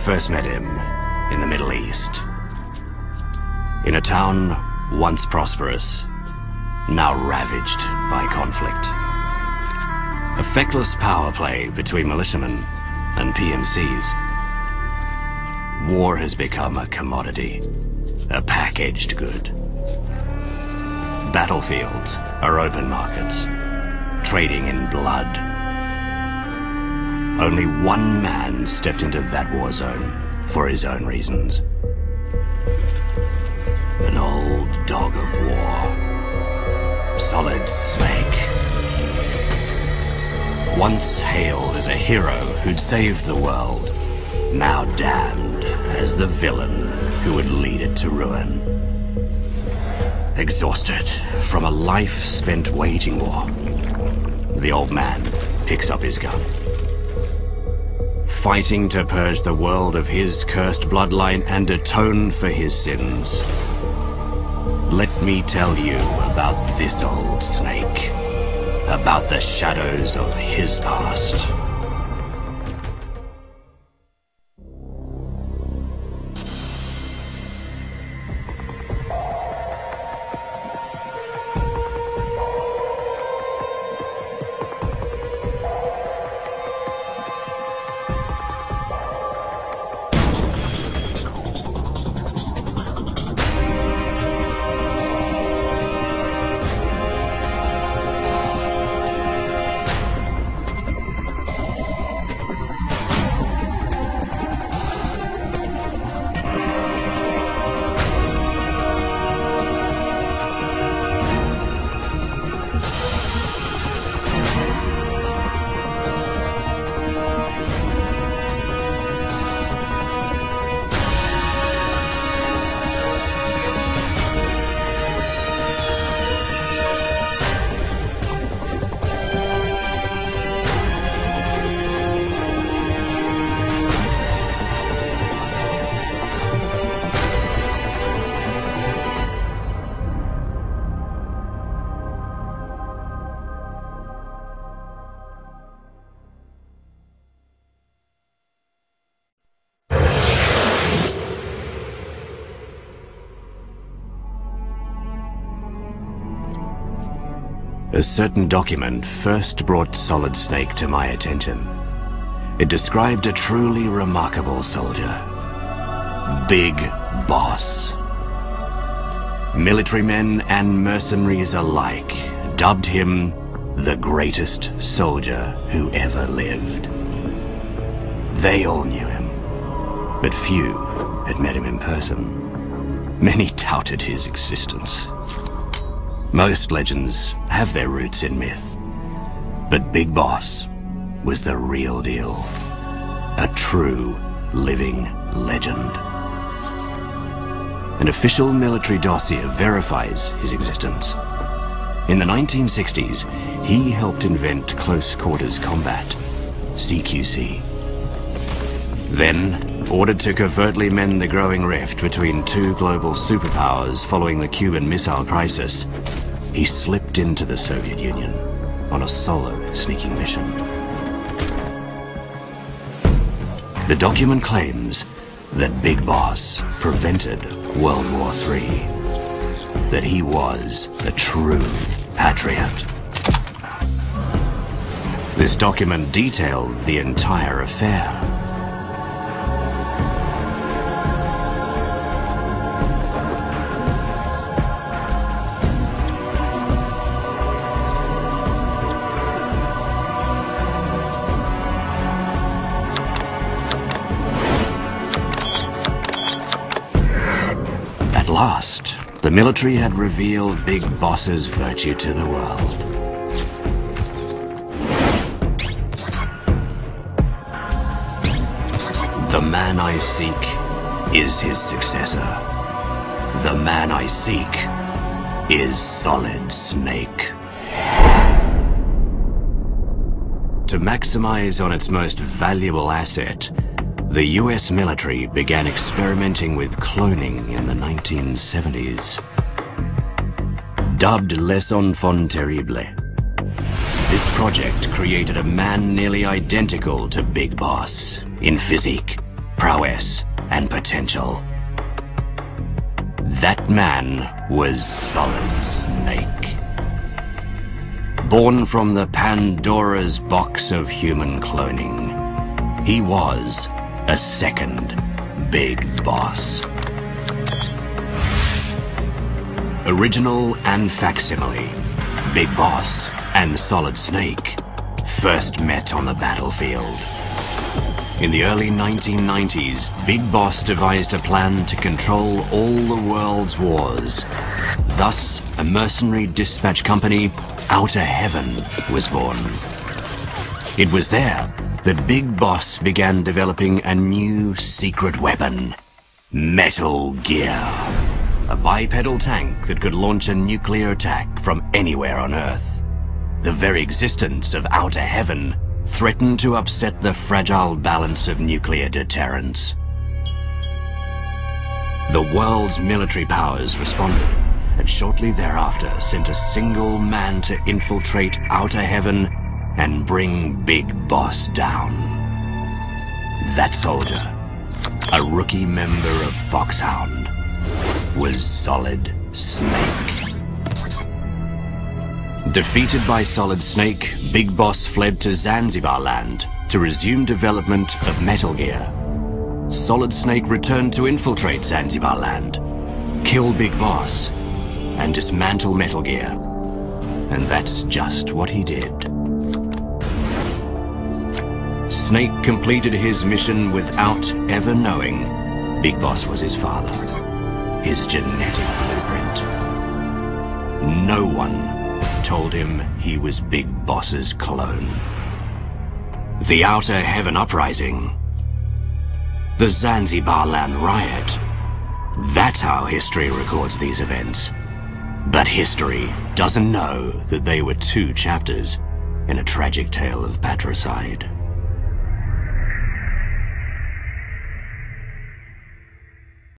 first met him in the Middle East. In a town once prosperous, now ravaged by conflict. A feckless power play between militiamen and PMCs. War has become a commodity, a packaged good. Battlefields are open markets, trading in blood. Only one man stepped into that war zone for his own reasons. An old dog of war. Solid Snake. Once hailed as a hero who'd saved the world, now damned as the villain who would lead it to ruin. Exhausted from a life spent waging war, the old man picks up his gun. Fighting to purge the world of his cursed bloodline and atone for his sins. Let me tell you about this old snake, about the shadows of his past. A certain document first brought Solid Snake to my attention. It described a truly remarkable soldier. Big Boss. Military men and mercenaries alike dubbed him the greatest soldier who ever lived. They all knew him, but few had met him in person. Many doubted his existence. Most legends have their roots in myth, but Big Boss was the real deal. A true, living legend. An official military dossier verifies his existence. In the 1960s, he helped invent close quarters combat, CQC. Then, ordered to covertly mend the growing rift between two global superpowers following the Cuban Missile Crisis, he slipped into the Soviet Union on a solo sneaking mission. The document claims that Big Boss prevented World War III, that he was a true patriot. This document detailed the entire affair. At last, the military had revealed Big Boss's virtue to the world. The man I seek is his successor. The man I seek is Solid Snake. To maximize on its most valuable asset, the US military began experimenting with cloning in the 1970s. Dubbed Les Enfants Terribles, this project created a man nearly identical to Big Boss in physique, prowess, and potential. That man was Solid Snake. Born from the Pandora's box of human cloning, he was a second Big Boss. Original and facsimile, Big Boss and Solid Snake first met on the battlefield. In the early 1990s, Big Boss devised a plan to control all the world's wars. Thus, a mercenary dispatch company, Outer Heaven, was born. It was there that Big Boss began developing a new secret weapon, Metal Gear. A bipedal tank that could launch a nuclear attack from anywhere on Earth. The very existence of Outer Heaven threatened to upset the fragile balance of nuclear deterrence. The world's military powers responded, and shortly thereafter sent a single man to infiltrate Outer Heaven and bring Big Boss down. That soldier, a rookie member of Foxhound, was Solid Snake. Defeated by Solid Snake, Big Boss fled to Zanzibar land to resume development of Metal Gear. Solid Snake returned to infiltrate Zanzibar land, kill Big Boss, and dismantle Metal Gear. And that's just what he did. Snake completed his mission without ever knowing Big Boss was his father, his genetic blueprint. No one told him he was Big Boss's clone. The Outer Heaven Uprising, the Zanzibar land riot. That's how history records these events. But history doesn't know that they were two chapters in a tragic tale of patricide.